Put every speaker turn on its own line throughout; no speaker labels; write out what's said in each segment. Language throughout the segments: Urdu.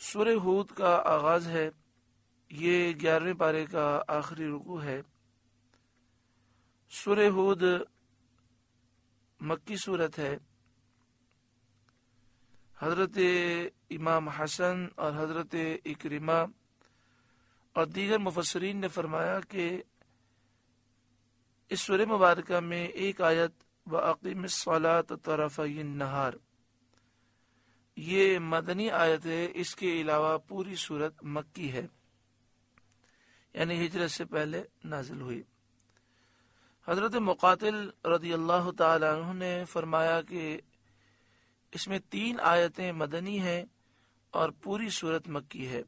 سورہ ہود کا آغاز ہے، یہ 11ویں پارے کا آخری رکوع ہے۔ سورہ ہود مکی صورت ہے۔ حضرت امام حسن اور حضرت اکرمہ اور دیگر مفسرین نے فرمایا کہ اس سورہ مبارکہ میں ایک آیت وَأَقِمِ الصَّلَاةَ طَرَفَيِ النَّهَارِ یہ مدنی آیت ہے، اس کے علاوہ پوری سورت مکی ہے، یعنی ہجرت سے پہلے نازل ہوئی۔ حضرت مقاتل رضی اللہ تعالی عنہ نے فرمایا کہ اس میں 3 آیتیں مدنی ہیں اور پوری سورت مکی ہے۔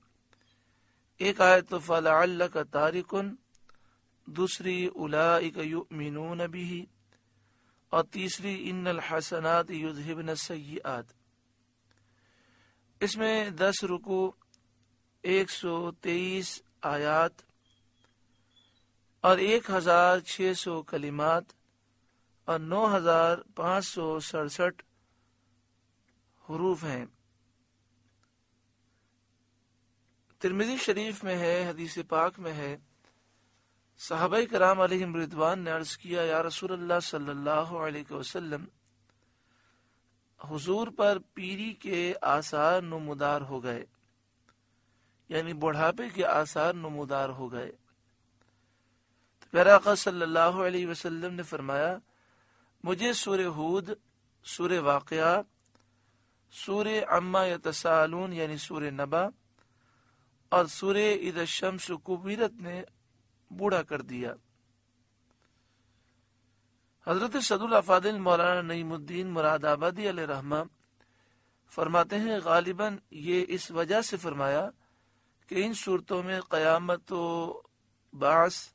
ایک آیت تو فَلَعَلَّكَ تَارِكٌ، دوسری اولئک یؤمنون بہ، اور تیسری ان الحسنات یذہبن السیئات۔ اس میں 10 رکوع، 123 آیات اور 1600 کلمات اور 9567 حروف ہیں۔ ترمذی شریف میں ہے، حدیث پاک میں ہے، صحابہ کرام علیہم رضوان نے عرض کیا، یا رسول اللہ صلی اللہ علیہ وسلم، حضور پر پیری کے آثار نمودار ہو گئے، یعنی بڑھاپے کے آثار نمودار ہو گئے۔ تو پیارے آقا صلی اللہ علیہ وسلم نے فرمایا، مجھے سورہ ہود، سورہ واقعہ، سورہ عما یتساءلون یعنی سورہ نبا اور سورہ اذا الشمس کورت نے بوڑھا کر دیا۔ حضرت صدر الافاضل مولانا نعیم الدین مراد آبادی علیہ رحمہ فرماتے ہیں، غالباً یہ اس وجہ سے فرمایا کہ ان صورتوں میں قیامت و بعث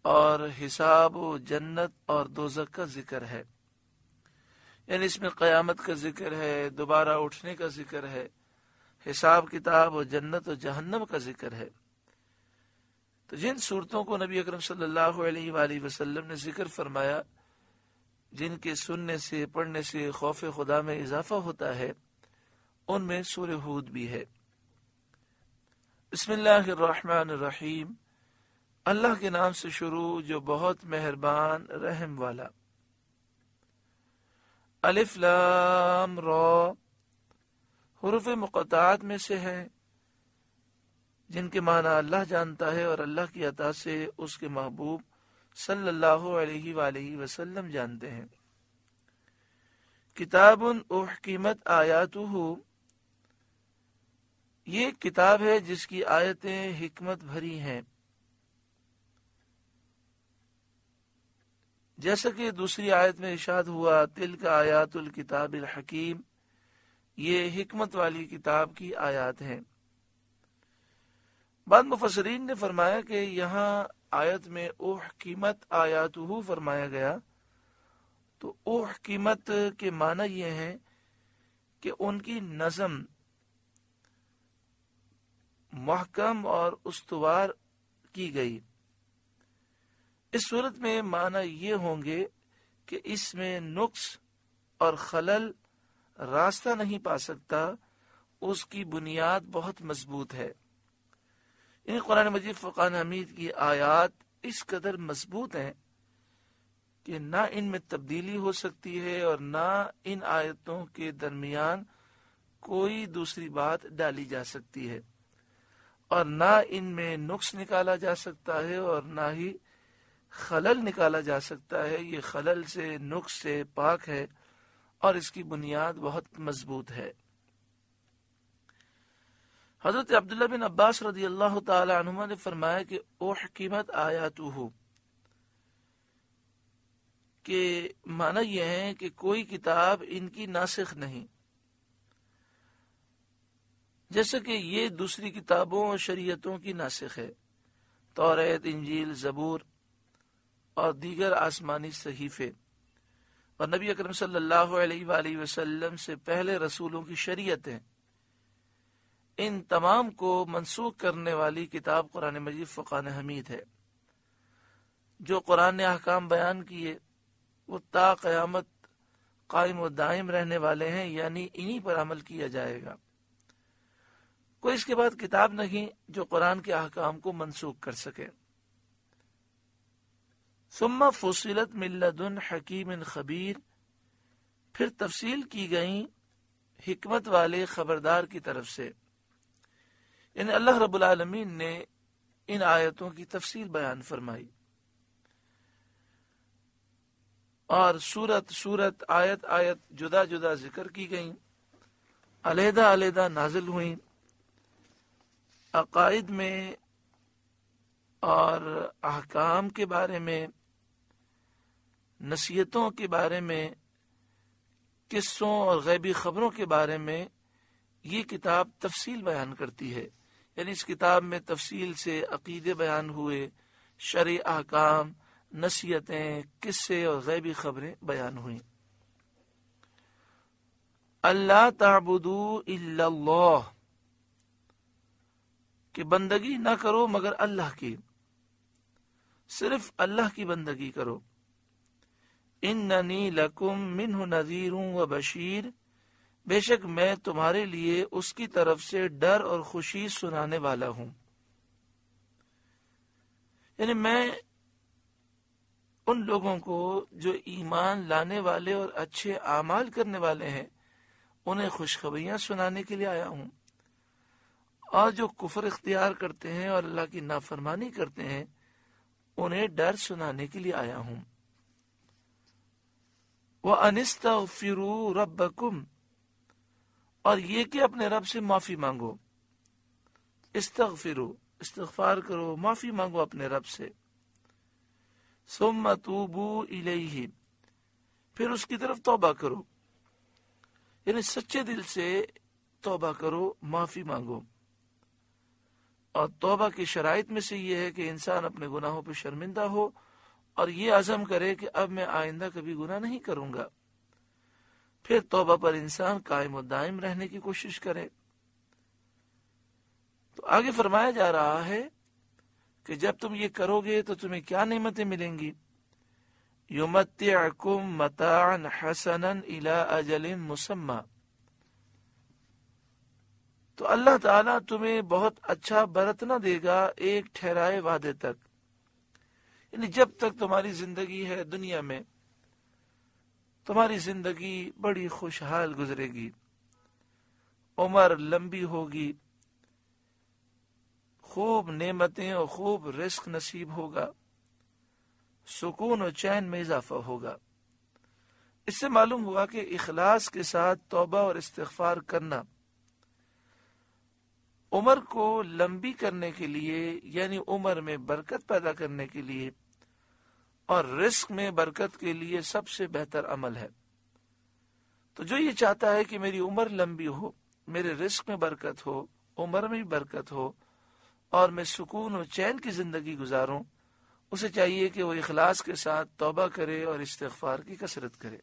اور حساب و جنت اور دوزخ کا ذکر ہے، یعنی اس میں قیامت کا ذکر ہے، دوبارہ اٹھنے کا ذکر ہے، حساب کتاب و جنت و جہنم کا ذکر ہے۔ تو جن صورتوں کو نبی اکرم صلی اللہ علیہ وآلہ وسلم نے ذکر فرمایا، جن کے سننے سے پڑھنے سے خوف خدا میں اضافہ ہوتا ہے، ان میں سورہ ہود بھی ہے۔ بسم اللہ الرحمن الرحیم، اللہ کے نام سے شروع جو بہت مہربان رحم والا۔ الف لام را حروف مقطعات میں سے ہیں، جن کے معنی اللہ جانتا ہے اور اللہ کی عطا سے اس کے محبوب صلی اللہ علیہ وآلہ وسلم جانتے ہیں۔ کتاب احکمت آیاتہ، یہ ایک کتاب ہے جس کی آیتیں حکمت بھری ہیں، جیسا کہ دوسری آیت میں ارشاد ہوا، تلک آیات الکتاب الحکیم، یہ حکمت والی کتاب کی آیات ہیں۔ بعض مفسرین نے فرمایا کہ یہاں آیت میں احکمت آیاتہ فرمایا گیا، تو احکمت کے معنی یہ ہیں کہ ان کی نظم محکم اور استوار کی گئی۔ اس صورت میں معنی یہ ہوں گے کہ اس میں نقص اور خلل راستہ نہیں پا سکتا، اس کی بنیاد بہت مضبوط ہے۔ ان قرآن مجید فرقان حمید کی آیات اس قدر مضبوط ہیں کہ نہ ان میں تبدیلی ہو سکتی ہے اور نہ ان آیتوں کے درمیان کوئی دوسری بات ڈالی جا سکتی ہے، اور نہ ان میں نقص نکالا جا سکتا ہے اور نہ ہی خلل نکالا جا سکتا ہے۔ یہ خلل سے، نقص سے پاک ہے اور اس کی بنیاد بہت مضبوط ہے۔ حضرت عبداللہ بن عباس رضی اللہ تعالی عنہما نے فرمایا کہ احکمت آیاتہ کہ معنی یہ ہے کہ کوئی کتاب ان کی ناسخ نہیں، جیسا کہ یہ دوسری کتابوں اور شریعتوں کی ناسخ ہے، توریت، انجیل، زبور اور دیگر آسمانی صحیفے، اور نبی اکرم صلی اللہ علیہ وآلہ وسلم سے پہلے رسولوں کی شریعتیں، ان تمام کو منسوخ کرنے والی کتاب قرآن مجید فرقان حمید ہے۔ جو قرآن نے احکام بیان کیے وہ تا قیامت قائم و دائم رہنے والے ہیں، یعنی انہی پر عمل کیا جائے گا۔ کوئی اس کے بعد کتاب نہیں جو قرآن کے احکام کو منسوخ کر سکے۔ ثم فصلت من لدن حکیم خبیر، پھر تفصیل کی گئی حکمت والے خبردار کی طرف سے، یعنی اللہ رب العالمین نے ان آیتوں کی تفصیل بیان فرمائی، اور سورت آیت جدا جدا ذکر کی گئیں، علیحدہ علیحدہ نازل ہوئیں، عقائد میں اور احکام کے بارے میں، نصیحتوں کے بارے میں، قصوں اور غیبی خبروں کے بارے میں یہ کتاب تفصیل بیان کرتی ہے۔ یعنی اس کتاب میں تفصیل سے عقیدے بیان ہوئے، شرعی احکام، نصیحتیں، قصے اور غیبی خبریں بیان ہوئیں۔ اللہ تعبدوا الا اللہ، کہ بندگی نہ کرو مگر اللہ کی، صرف اللہ کی بندگی کرو۔ اننی لکم منہ نذیر و بشیر، بے شک میں تمہارے لیے اس کی طرف سے ڈر اور خوشی سنانے والا ہوں۔ یعنی میں ان لوگوں کو جو ایمان لانے والے اور اچھے اعمال کرنے والے ہیں انہیں خوشخبریاں سنانے کے لیے آیا ہوں، اور جو کفر اختیار کرتے ہیں اور اللہ کی نافرمانی کرتے ہیں انہیں ڈر سنانے کے لیے آیا ہوں۔ وَأَنِ اسْتَغْفِرُوا رَبَّكُمْ، اور یہ کہ اپنے رب سے معافی مانگو۔ استغفروا، استغفار کرو، معافی مانگو اپنے رب سے۔ ثُمَّ تُوبُوا إِلَيْهِ، پھر اس کی طرف توبہ کرو، یعنی سچے دل سے توبہ کرو، معافی مانگو۔ اور توبہ کی شرائط میں سے یہ ہے کہ انسان اپنے گناہوں پہ شرمندہ ہو اور یہ عزم کرے کہ اب میں آئندہ کبھی گناہ نہیں کروں گا، پھر توبہ پر انسان قائم و دائم رہنے کی کوشش کرے۔ تو آگے فرمایا جا رہا ہے کہ جب تم یہ کرو گے تو تمہیں کیا نعمتیں ملیں گی؟ یمتعکم متاعا حسنا الی اجل مسمی، تو اللہ تعالیٰ تمہیں بہت اچھا برتنا دے گا ایک ٹھہرائے وعدے تک، یعنی جب تک تمہاری زندگی ہے دنیا میں تمہاری زندگی بڑی خوشحال گزرے گی، عمر لمبی ہوگی، خوب نعمتیں اور خوب رزق نصیب ہوگا، سکون و چین میں اضافہ ہوگا۔ اس سے معلوم ہوا کہ اخلاص کے ساتھ توبہ اور استغفار کرنا عمر کو لمبی کرنے کے لیے، یعنی عمر میں برکت پیدا کرنے کے لیے اور رزق میں برکت کے لیے سب سے بہتر عمل ہے۔ تو جو یہ چاہتا ہے کہ میری عمر لمبی ہو، میرے رزق میں برکت ہو، عمر میں بھی برکت ہو اور میں سکون و چین کی زندگی گزاروں، اسے چاہیے کہ وہ اخلاص کے ساتھ توبہ کرے اور استغفار کی کثرت کرے۔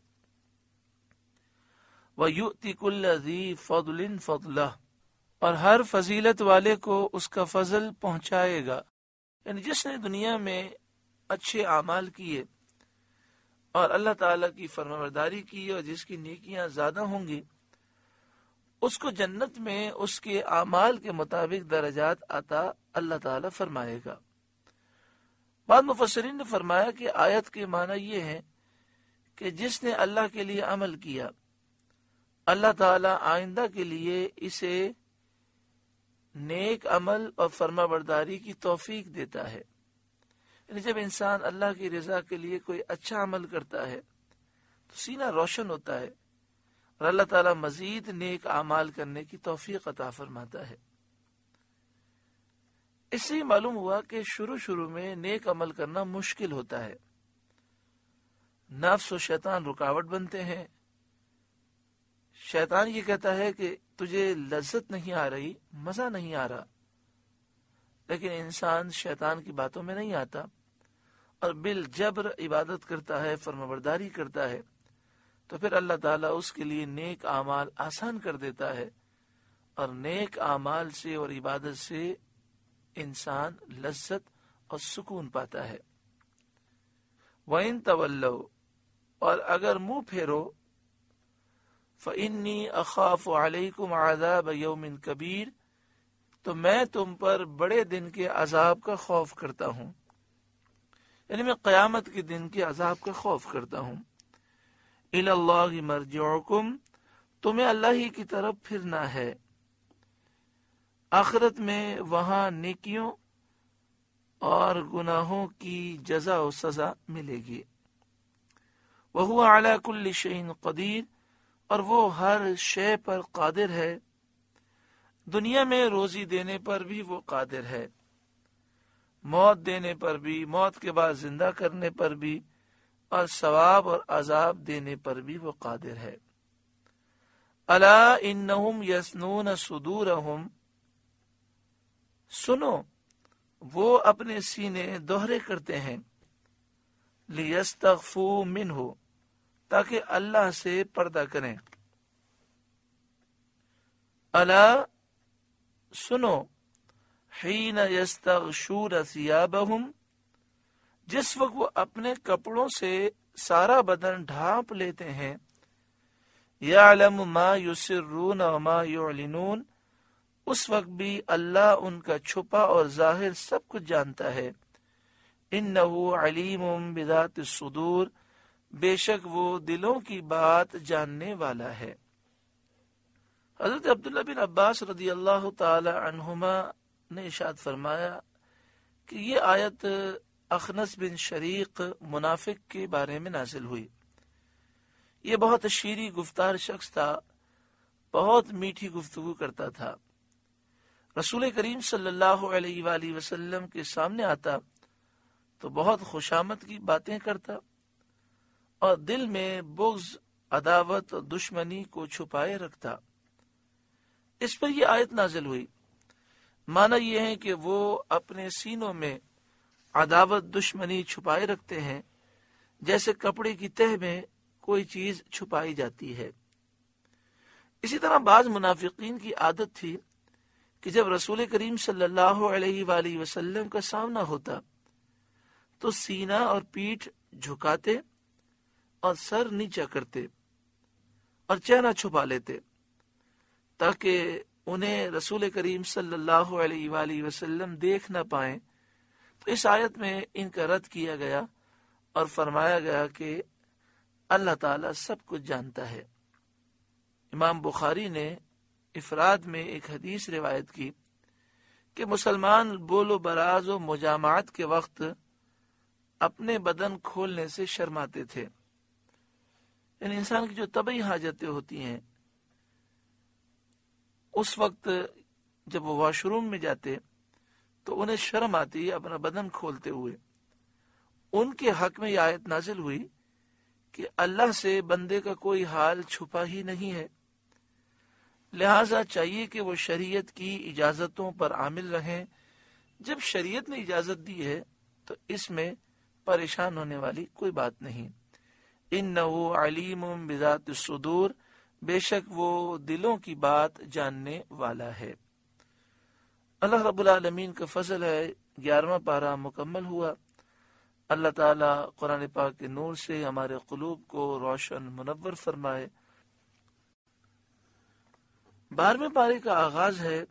وَيُؤْتِ كُلَّ ذِي فَضْلٍ فَضْلَهُ، اور ہر فضیلت والے کو اس کا فضل پہنچائے گا، یعنی جس نے دنیا میں اچھے اعمال کیے اور اللہ تعالیٰ کی فرمانبرداری کی اور جس کی نیکیاں زیادہ ہوں گی، اس کو جنت میں اس کے اعمال کے مطابق درجات عطا اللہ تعالیٰ فرمائے گا۔ بعض مفسرین نے فرمایا کہ آیت کے معنی یہ ہے کہ جس نے اللہ کے لیے عمل کیا، اللہ تعالیٰ آئندہ کے لیے اسے نیک عمل اور فرما برداری کی توفیق دیتا ہے۔ یعنی جب انسان اللہ کی رضا کے لیے کوئی اچھا عمل کرتا ہے تو سینہ روشن ہوتا ہے اور اللہ تعالیٰ مزید نیک اعمال کرنے کی توفیق عطا فرماتا ہے۔ اس سے معلوم ہوا کہ شروع میں نیک عمل کرنا مشکل ہوتا ہے، نفس و شیطان رکاوٹ بنتے ہیں۔ شیطان یہ کہتا ہے کہ تجھے لذت نہیں آ رہی، مزہ نہیں آ رہا، لیکن انسان شیطان کی باتوں میں نہیں آتا اور بالجبر عبادت کرتا ہے، فرمانبرداری کرتا ہے، تو پھر اللہ تعالیٰ اس کے لیے نیک اعمال آسان کر دیتا ہے، اور نیک اعمال سے اور عبادت سے انسان لذت اور سکون پاتا ہے۔ وَإِن تَوَلَّوْا، اور اگر منہ پھیرو، فَإِنِّي أَخَافُ عَلَيْكُمْ عَذَابَ يَوْمٍ كَبِيرٍ، تو میں تم پر بڑے دن کے عذاب کا خوف کرتا ہوں، یعنی میں قیامت کے دن کے عذاب کا خوف کرتا ہوں۔ الی اللہ مرجعکم، تمہیں اللہ ہی کی طرف پھرنا ہے، آخرت میں وہاں نیکیوں اور گناہوں کی جزا و سزا ملے گی۔ وہو علی کل شیء قدیر، اور وہ ہر شے پر قادر ہے، دنیا میں روزی دینے پر بھی وہ قادر ہے، موت دینے پر بھی، موت کے بعد زندہ کرنے پر بھی، اور ثواب اور عذاب دینے پر بھی وہ قادر ہے۔ الا انہم یثنون صدورہم، سنو وہ اپنے سینے دوہرے کرتے ہیں، لیستخفوا منہ، تاکہ اللہ سے پردہ کریں۔ الا سنو، حین یستغشون ثیابہم، جس وقت وہ اپنے کپڑوں سے سارا بدن ڈھانپ لیتے ہیں، یعلم ما یسرون وما یعلنون، اس وقت بھی اللہ ان کا چھپا اور ظاہر سب کچھ جانتا ہے۔ انہ علیم بذات الصدور، بے شک وہ دلوں کی بات جاننے والا ہے۔ حضرت عبداللہ بن عباس رضی اللہ تعالی عنہما نے ارشاد فرمایا کہ یہ آیت اخنس بن شریق منافق کے بارے میں نازل ہوئی۔ یہ بہت شیریں گفتار شخص تھا، بہت میٹھی گفتگو کرتا تھا، رسول کریم صلی اللہ علیہ وآلہ وسلم کے سامنے آتا تو بہت خوشامد کی باتیں کرتا اور دل میں بغض، عداوت اور دشمنی کو چھپائے رکھتا۔ اس پر یہ آیت نازل ہوئی۔ معنی یہ ہے کہ وہ اپنے سینوں میں عداوت، دشمنی چھپائے رکھتے ہیں، جیسے کپڑے کی تہ میں کوئی چیز چھپائی جاتی ہے۔ اسی طرح بعض منافقین کی عادت تھی کہ جب رسول کریم صلی اللہ علیہ وآلہ وسلم کا سامنا ہوتا تو سینہ اور پیٹھ جھکاتے اور سر نیچا کرتے اور چہرہ چھپا لیتے تاکہ انہیں رسول کریم صلی اللہ علیہ وآلہ وسلم دیکھ نہ پائیں۔ تو اس آیت میں ان کا رد کیا گیا اور فرمایا گیا کہ اللہ تعالیٰ سب کچھ جانتا ہے۔ امام بخاری نے افراد میں ایک حدیث روایت کی کہ مسلمان بول و براز و مجامعت کے وقت اپنے بدن کھولنے سے شرماتے تھے، یعنی انسان کی جو طبعی حاجتیں ہوتی ہیں اس وقت جب وہ واش روم میں جاتے تو انہیں شرم آتی اپنا بدن کھولتے ہوئے۔ ان کے حق میں یہ آیت نازل ہوئی کہ اللہ سے بندے کا کوئی حال چھپا ہی نہیں ہے، لہٰذا چاہیے کہ وہ شریعت کی اجازتوں پر عامل رہیں۔ جب شریعت نے اجازت دی ہے تو اس میں پریشان ہونے والی کوئی بات نہیں۔ انہ علیم بذات الصدور، بے شک وہ دلوں کی بات جاننے والا ہے۔ اللہ رب العالمین کا فضل ہے، 11واں پارہ مکمل ہوا۔ اللہ تعالیٰ قرآن پاک کے نور سے ہمارے قلوب کو روشن منور فرمائے۔ 12ویں پارے کا آغاز ہے۔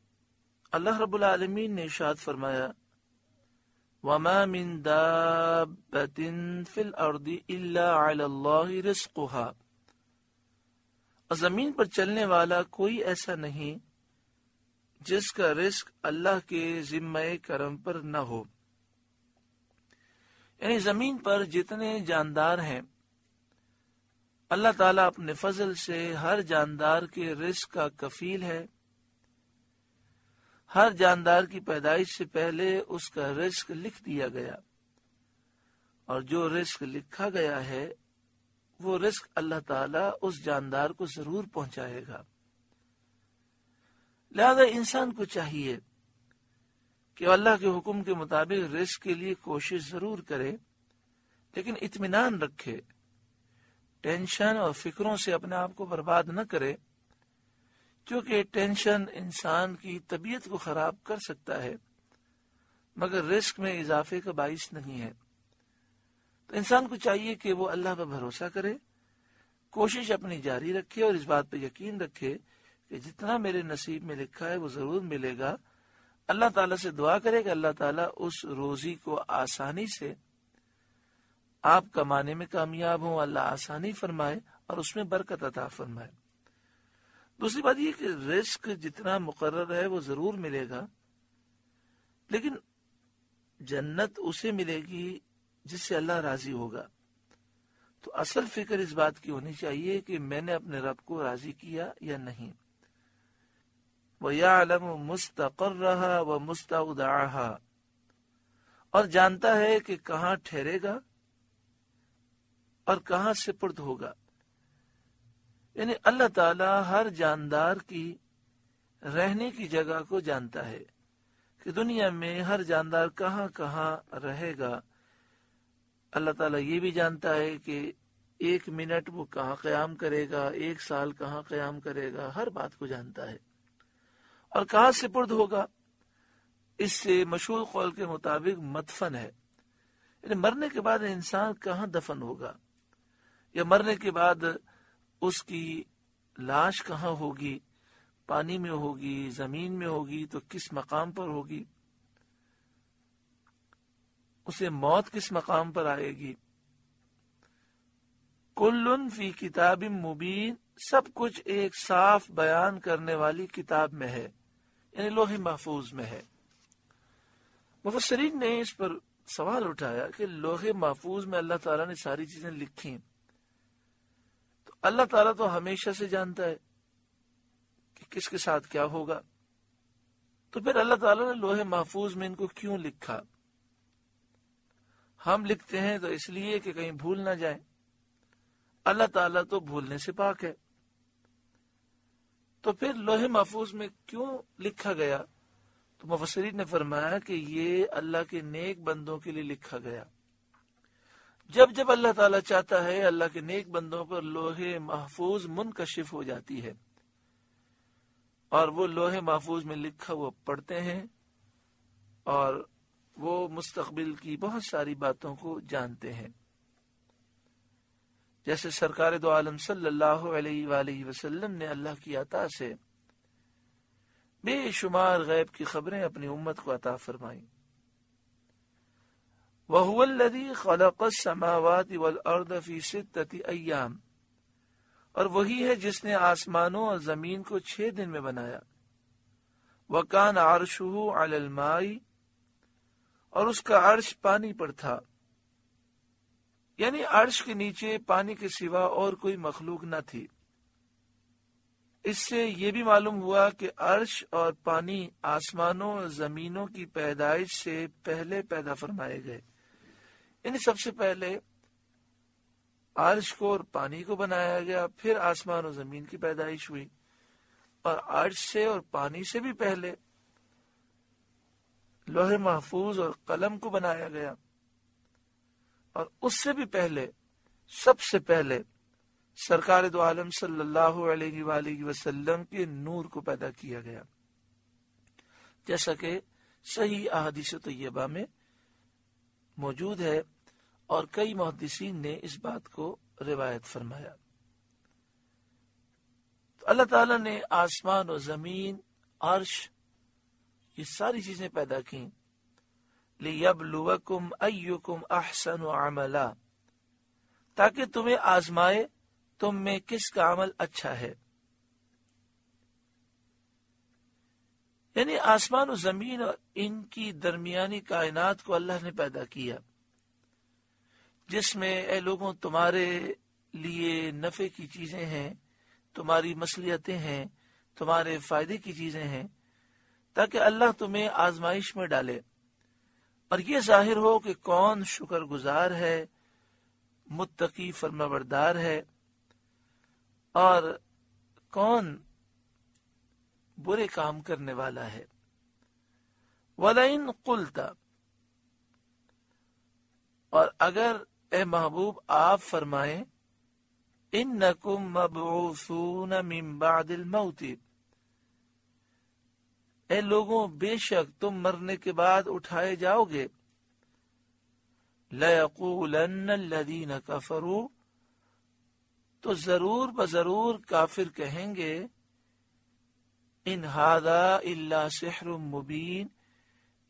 اللہ رب العالمین نے ارشاد فرمایا وَمَا مِن دَابَّةٍ فِي الْأَرْضِ إِلَّا عَلَى اللَّهِ رِزْقُهَا، اور زمین پر چلنے والا کوئی ایسا نہیں جس کا رزق اللہ کے ذمہ کرم پر نہ ہو۔ یعنی زمین پر جتنے جاندار ہیں اللہ تعالیٰ اپنے فضل سے ہر جاندار کے رزق کا کفیل ہے۔ ہر جاندار کی پیدائش سے پہلے اس کا رزق لکھ دیا گیا، اور جو رزق لکھا گیا ہے وہ رزق اللہ تعالیٰ اس جاندار کو ضرور پہنچائے گا۔ لہذا انسان کو چاہیے کہ اللہ کے حکم کے مطابق رزق کے لیے کوشش ضرور کرے، لیکن اطمینان رکھے، ٹینشن اور فکروں سے اپنے آپ کو برباد نہ کرے، کیونکہ ٹینشن انسان کی طبیعت کو خراب کر سکتا ہے مگر رزق میں اضافے کا باعث نہیں ہے۔ تو انسان کو چاہیے کہ وہ اللہ پر بھروسہ کرے، کوشش اپنی جاری رکھے اور اس بات پہ یقین رکھے کہ جتنا میرے نصیب میں لکھا ہے وہ ضرور ملے گا، اللہ تعالیٰ سے دعا کرے کہ اللہ تعالیٰ اس روزی کو آسانی سے آپ کمانے میں کامیاب ہوں، اللہ آسانی فرمائے اور اس میں برکت عطا فرمائے۔ دوسری بات یہ کہ رزق جتنا مقرر ہے وہ ضرور ملے گا، لیکن جنت اسے ملے گی جس سے اللہ راضی ہوگا۔ تو اصل فکر اس بات کی ہونی چاہیے کہ میں نے اپنے رب کو راضی کیا یا نہیں۔ وَيَعْلَمُ مُسْتَقَرَّهَا وَمُسْتَوْدَعَهَا، اور جانتا ہے کہ کہاں ٹھہرے گا اور کہاں سپرد ہوگا۔ یعنی اللہ تعالیٰ ہر جاندار کی رہنے کی جگہ کو جانتا ہے کہ دنیا میں ہر جاندار کہاں کہاں رہے گا۔ اللہ تعالیٰ یہ بھی جانتا ہے کہ 1 منٹ وہ کہاں قیام کرے گا، 1 سال کہاں قیام کرے گا، ہر بات کو جانتا ہے، اور کہاں سپرد ہوگا۔ اس سے مشہور قول کے مطابق مدفن ہے، یعنی مرنے کے بعد انسان کہاں دفن ہوگا، یا مرنے کے بعد اس کی لاش کہاں ہوگی، پانی میں ہوگی، زمین میں ہوگی، تو کس مقام پر ہوگی، اسے موت کس مقام پر آئے گی۔ کلن فی کتاب مبین، سب کچھ ایک صاف بیان کرنے والی کتاب میں ہے، یعنی لوح محفوظ میں ہے۔ مفسرین نے اس پر سوال اٹھایا کہ لوح محفوظ میں اللہ تعالیٰ نے ساری چیزیں لکھی، تو اللہ تعالیٰ تو ہمیشہ سے جانتا ہے کہ کس کے ساتھ کیا ہوگا، تو پھر اللہ تعالیٰ نے لوح محفوظ میں ان کو کیوں لکھا؟ ہم لکھتے ہیں تو اس لیے کہ کہیں بھول نہ جائیں، اللہ تعالیٰ تو بھولنے سے پاک ہے، تو پھر لوح محفوظ میں کیوں لکھا گیا؟ تو مفسرین نے فرمایا کہ یہ اللہ کے نیک بندوں کے لیے لکھا گیا۔ جب جب اللہ تعالیٰ چاہتا ہے اللہ کے نیک بندوں پر لوح محفوظ منکشف ہو جاتی ہے، اور وہ لوح محفوظ میں لکھا وہ پڑھتے ہیں، اور وہ مستقبل کی بہت ساری باتوں کو جانتے ہیں۔ جیسے سرکار دو عالم صلی اللہ علیہ وآلہ وسلم نے اللہ کی عطا سے بے شمار غیب کی خبریں اپنی امت کو عطا فرمائیں۔ وَهُوَ الَّذِي خَلَقَ السَّمَاوَاتِ وَالْأَرْضَ فِي 6 أَيَّامٍ، اور وہی ہے جس نے آسمانوں اور زمین کو 6 دن میں بنایا۔ وَكَانَ عَرْشُهُ عَلَى الْمَاءِ، اور اس کا عرش پانی پر تھا، یعنی عرش کے نیچے پانی کے سوا اور کوئی مخلوق نہ تھی۔ اس سے یہ بھی معلوم ہوا کہ عرش اور پانی آسمانوں اور زمینوں کی پیدائش سے پہلے پیدا فرمائے گئے، یعنی سب سے پہلے عرش کو اور پانی کو بنایا گیا، پھر آسمان اور زمین کی پیدائش ہوئی، اور عرش سے اور پانی سے بھی پہلے لوح محفوظ اور قلم کو بنایا گیا، اور اس سے بھی پہلے سب سے پہلے سرکار دو عالم صلی اللہ علیہ وآلہ وسلم کے نور کو پیدا کیا گیا، جیسا کہ صحیح احادیث طیبہ میں موجود ہے، اور کئی محدثین نے اس بات کو روایت فرمایا۔ تو اللہ تعالیٰ نے آسمان و زمین، عرش، یہ ساری چیزیں پیدا کی، لِيَبْلُوَكُمْ أَيُّكُمْ أَحْسَنُ عَمَلًا، تاکہ تمہیں آزمائے تم میں کس کا عمل اچھا ہے۔ یعنی آسمان و زمین اور ان کی درمیانی کائنات کو اللہ نے پیدا کیا، جس میں اے لوگوں تمہارے لیے نفع کی چیزیں ہیں، تمہاری مصلحتیں ہیں، تمہارے فائدے کی چیزیں ہیں، تاکہ اللہ تمہیں آزمائش میں ڈالے، اور یہ ظاہر ہو کہ کون شکر گزار ہے، متقی فرمانبردار ہے، اور کون برے کام کرنے والا ہے۔ وَلَئِن قُلْتَ، اور اگر اے محبوب آپ فرمائیں، إِنَّكُمْ مَبْعُوثُونَ مِن بَعْدِ الْمَوْتِ، اے لوگوں بے شک تم مرنے کے بعد اٹھائے جاؤ گے، لَيَقُولَنَّ الَّذِينَ كَفَرُوا، تو ضرور بضرور کافر کہیں گے، ان ھذا الا سحر مبین،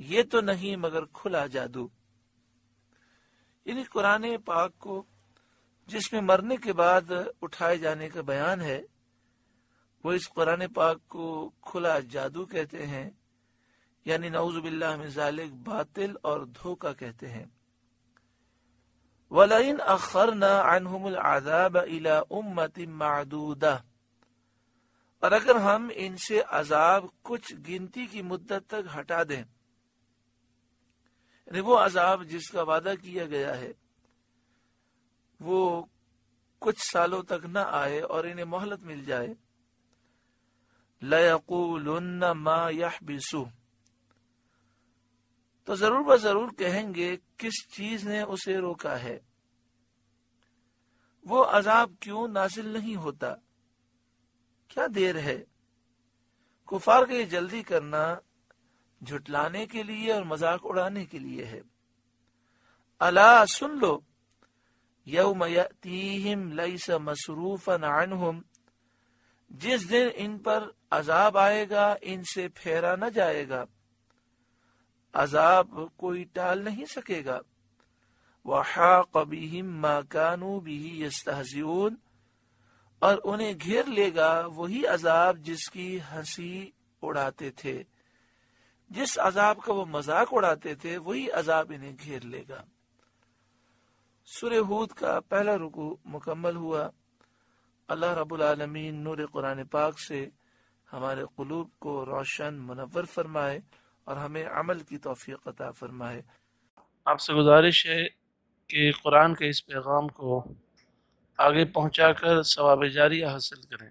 یہ تو نہیں مگر کھلا جادو. یعنی قرآن پاک کو جس میں مرنے کے بعد اٹھائے جانے کا بیان ہے، وہ اس قرآن پاک کو کھلا جادو کہتے ہیں، یعنی نعوذ باللہ من ذالک باطل اور دھوکہ کہتے ہیں. وَلَئِنْ أَخَّرْنَا عَنْهُمُ الْعَذَابَ إِلَىٰ أُمَّةٍ مَّعْدُودَةٍ، اور اگر ہم ان سے عذاب کچھ گنتی کی مدت تک ہٹا دیں، یعنی وہ عذاب جس کا وعدہ کیا گیا ہے وہ کچھ سالوں تک نہ آئے اور انہیں مہلت مل جائے، لَيَقُولُنَّ مَا يَحْبِسُهُ، تو ضرور بضرور کہیں گے کس چیز نے اسے روکا ہے، وہ عذاب کیوں نازل نہیں ہوتا، کیا دیر ہے. کفار کا یہ جلدی کرنا جھٹلانے کے لیے اور مذاق اڑانے کے لیے ہے. الا سن لو، یوم یأتیہم لیس مصروفا عنہم، جس دن ان پر عذاب آئے گا ان سے پھیرا نہ جائے گا، عذاب کوئی ٹال نہیں سکے گا. وحاق بہم ما کانوا بہ یستہزئون، اور انہیں گھیر لے گا وہی عذاب جس کی ہنسی اڑاتے تھے، جس عذاب کا وہ مذاق اڑاتے تھے وہی عذاب انہیں گھیر لے گا. سورہ ہود کا پہلا رکوع مکمل ہوا. اللہ رب العالمین نور قرآن پاک سے ہمارے قلوب کو روشن منور فرمائے اور ہمیں عمل کی توفیق عطا فرمائے. آپ سے گزارش ہے کہ قرآن کے اس پیغام کو آگے پہنچا کر ثواب جاریہ حاصل کریں.